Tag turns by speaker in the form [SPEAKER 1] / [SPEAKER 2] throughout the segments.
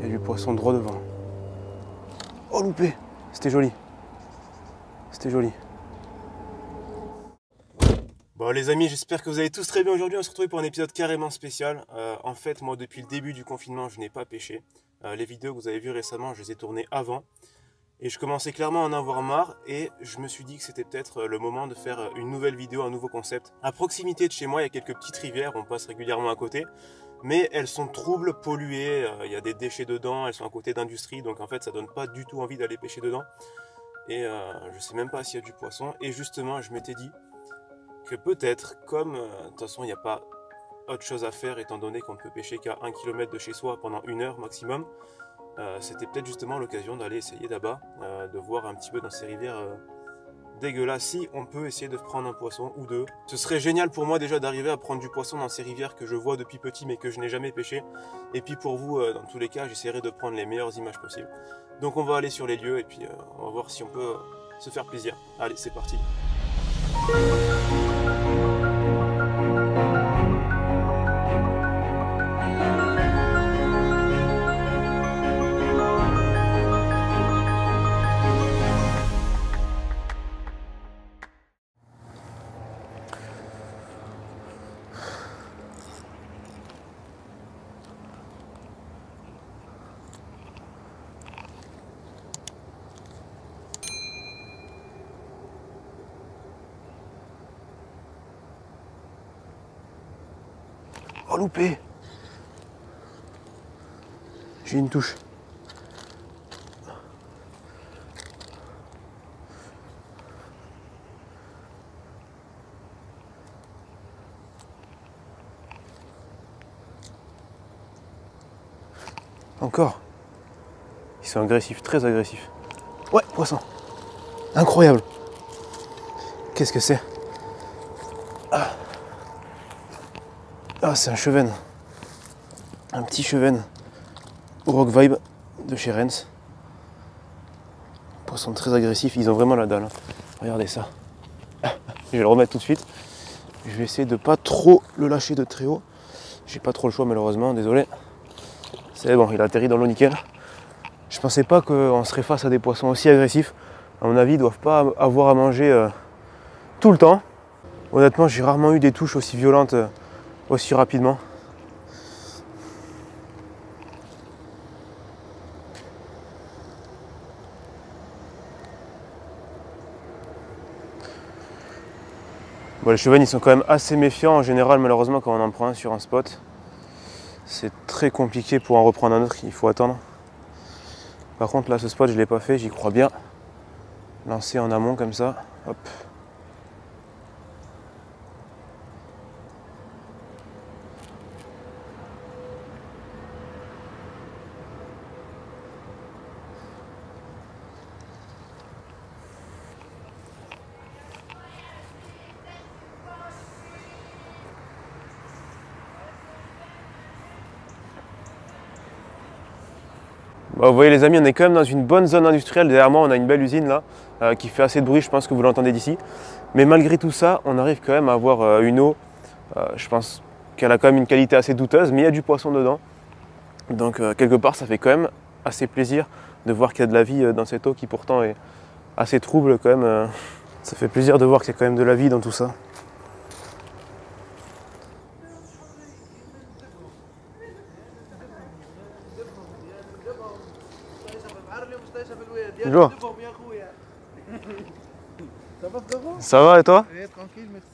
[SPEAKER 1] Il y a du poisson droit devant. Oh loupé! C'était joli. C'était joli. Bon les amis, j'espère que vous allez tous très bien aujourd'hui. On se retrouve pour un épisode carrément spécial. En fait, moi depuis le début du confinement, je n'ai pas pêché. Les vidéos que vous avez vues récemment, je les ai tournées avant. Et je commençais clairement à en avoir marre et je me suis dit que c'était peut-être le moment de faire une nouvelle vidéo, un nouveau concept. À proximité de chez moi, il y a quelques petites rivières, on passe régulièrement à côté. Mais elles sont troubles, polluées, il y a des déchets dedans, elles sont à côté d'industrie. Donc en fait, ça donne pas du tout envie d'aller pêcher dedans. Et je sais même pas s'il y a du poisson. Et justement, je m'étais dit que peut-être, comme de toute façon il n'y a pas autre chose à faire étant donné qu'on ne peut pêcher qu'à 1 km de chez soi pendant 1 heure maximum, c'était peut-être justement l'occasion d'aller essayer là-bas, de voir un petit peu dans ces rivières dégueulasses si on peut essayer de prendre un poisson ou deux. Ce serait génial pour moi déjà d'arriver à prendre du poisson dans ces rivières que je vois depuis petit mais que je n'ai jamais pêché. Et puis pour vous, dans tous les cas, j'essaierai de prendre les meilleures images possibles. Donc on va aller sur les lieux et puis on va voir si on peut se faire plaisir. Allez, c'est parti. Oh loupé! J'ai une touche. Encore. Ils sont agressifs, très agressifs. Ouais, poisson. Incroyable. Qu'est-ce que c'est? Ah, c'est un chevenne. Un petit chevenne. Rock Vibe de chez Rennes. Poisson très agressif, ils ont vraiment la dalle. Regardez ça. Je vais le remettre tout de suite. Je vais essayer de pas trop le lâcher de très haut. J'ai pas trop le choix malheureusement, désolé. C'est bon, il a atterri dans l'eau nickel. Je pensais pas qu'on serait face à des poissons aussi agressifs. À mon avis, ils doivent pas avoir à manger tout le temps. Honnêtement, j'ai rarement eu des touches aussi violentes aussi rapidement. Bon, les chevennes ils sont quand même assez méfiants en général, malheureusement quand on en prend un sur un spot. C'est très compliqué pour en reprendre un autre, il faut attendre. Par contre là ce spot je ne l'ai pas fait, j'y crois bien. Lancer en amont comme ça, hop. Bah, vous voyez les amis, on est quand même dans une bonne zone industrielle. Derrière moi, on a une belle usine là, qui fait assez de bruit, je pense que vous l'entendez d'ici. Mais malgré tout ça, on arrive quand même à avoir une eau, je pense qu'elle a quand même une qualité assez douteuse, mais il y a du poisson dedans. Donc quelque part, ça fait quand même assez plaisir de voir qu'il y a de la vie dans cette eau qui pourtant est assez trouble quand même. Ça fait plaisir de voir qu'il y a quand même de la vie dans tout ça. Bonjour. Ça va et toi?
[SPEAKER 2] Oui, tranquille, merci.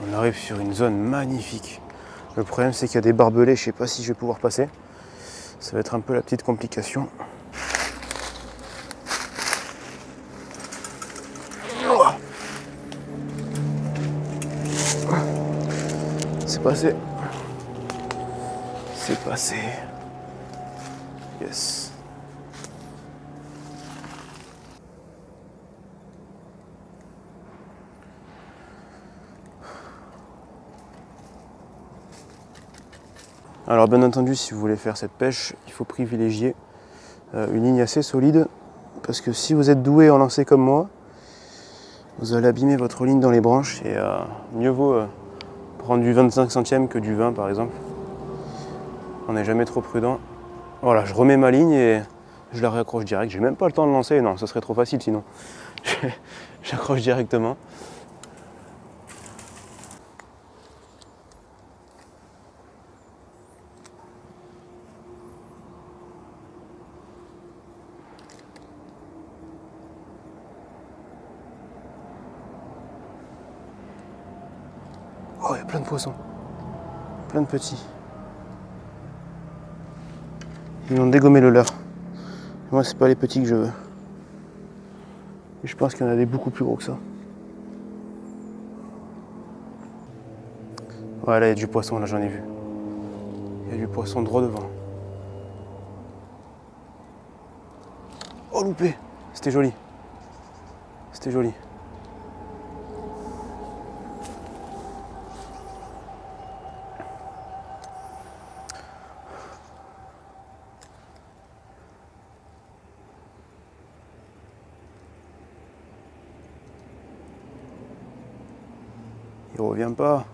[SPEAKER 1] On arrive sur une zone magnifique. Le problème c'est qu'il y a des barbelés, je ne sais pas si je vais pouvoir passer. Ça va être un peu la petite complication. C'est passé. C'est passé. Yes. Alors bien entendu, si vous voulez faire cette pêche, il faut privilégier une ligne assez solide, parce que si vous êtes doué en lancer comme moi, vous allez abîmer votre ligne dans les branches et mieux vaut prendre du 25 centièmes que du 20 par exemple. On n'est jamais trop prudent. Voilà, je remets ma ligne et je la réaccroche direct. J'ai même pas le temps de lancer, non, ça serait trop facile sinon. J'accroche directement. Oh, il y a plein de poissons. Plein de petits. Ils ont dégommé le leur. Moi, c'est pas les petits que je veux. Et je pense qu'il y en a des beaucoup plus gros que ça. Ouais, là, il y a du poisson, là, j'en ai vu. Il y a du poisson droit devant. Oh, loupé! C'était joli. C'était joli. Il revient pas.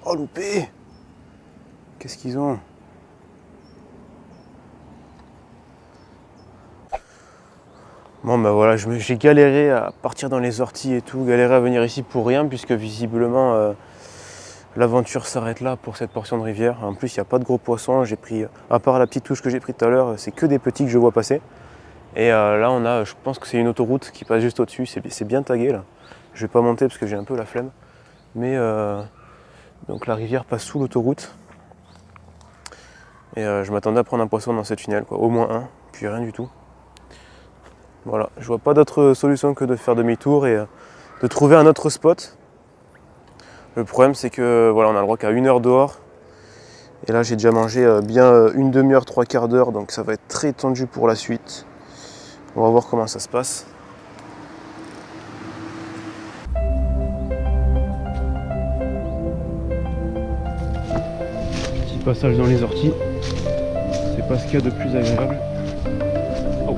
[SPEAKER 1] Oh loupé! Qu'est-ce qu'ils ont? Bon bah voilà, j'ai galéré à partir dans les orties et tout, galéré à venir ici pour rien, puisque visiblement l'aventure s'arrête là pour cette portion de rivière. En plus, il n'y a pas de gros poissons. J'ai pris, à part la petite touche que j'ai pris tout à l'heure, c'est que des petits que je vois passer. Et là, on a, je pense que c'est une autoroute qui passe juste au-dessus. C'est bien tagué là. Je vais pas monter parce que j'ai un peu la flemme. Mais donc la rivière passe sous l'autoroute. Et je m'attendais à prendre un poisson dans ce tunnel, quoi. Au moins un, puis rien du tout. Voilà, je vois pas d'autre solution que de faire demi-tour et de trouver un autre spot. Le problème c'est que voilà, on a le droit qu'à 1 heure dehors. Et là j'ai déjà mangé bien une demi-heure, 3/4 d'heure, donc ça va être très tendu pour la suite. On va voir comment ça se passe. Petit passage dans les orties. C'est pas ce qu'il y a de plus agréable. Oh.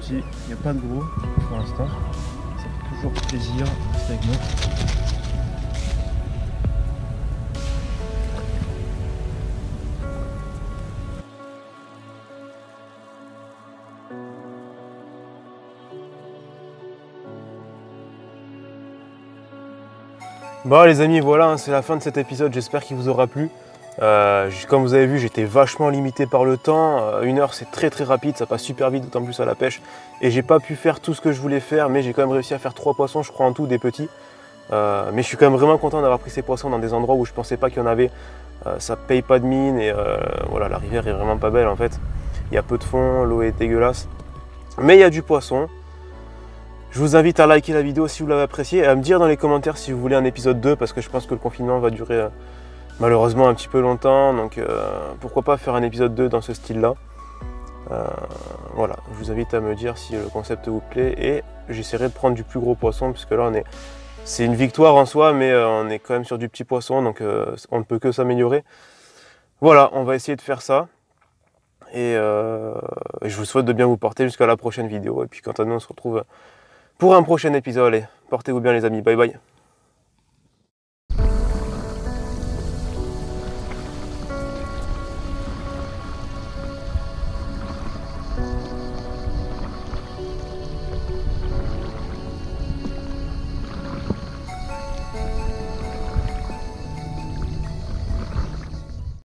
[SPEAKER 1] Il n'y a pas de gros pour l'instant, ça fait
[SPEAKER 2] toujours plaisir, restez avec moi.
[SPEAKER 1] Bon les amis, voilà, hein, c'est la fin de cet épisode, j'espère qu'il vous aura plu. Comme vous avez vu, j'étais vachement limité par le temps. 1 heure c'est très rapide, ça passe super vite, d'autant plus à la pêche. Et j'ai pas pu faire tout ce que je voulais faire, mais j'ai quand même réussi à faire 3 poissons, je crois en tout, des petits. Mais je suis quand même vraiment content d'avoir pris ces poissons dans des endroits où je pensais pas qu'il y en avait. Ça paye pas de mine et voilà, la rivière est vraiment pas belle en fait. Il y a peu de fond, l'eau est dégueulasse. Mais il y a du poisson. Je vous invite à liker la vidéo si vous l'avez appréciée et à me dire dans les commentaires si vous voulez un épisode 2 parce que je pense que le confinement va durer malheureusement un petit peu longtemps. Donc pourquoi pas faire un épisode 2 dans ce style-là. Voilà, je vous invite à me dire si le concept vous plaît et j'essaierai de prendre du plus gros poisson puisque là c'est une victoire en soi mais on est quand même sur du petit poisson donc on ne peut que s'améliorer. Voilà, on va essayer de faire ça. Et je vous souhaite de bien vous porter jusqu'à la prochaine vidéo. Et puis quant à nous, on se retrouve pour un prochain épisode. Allez, portez-vous bien les amis, bye bye.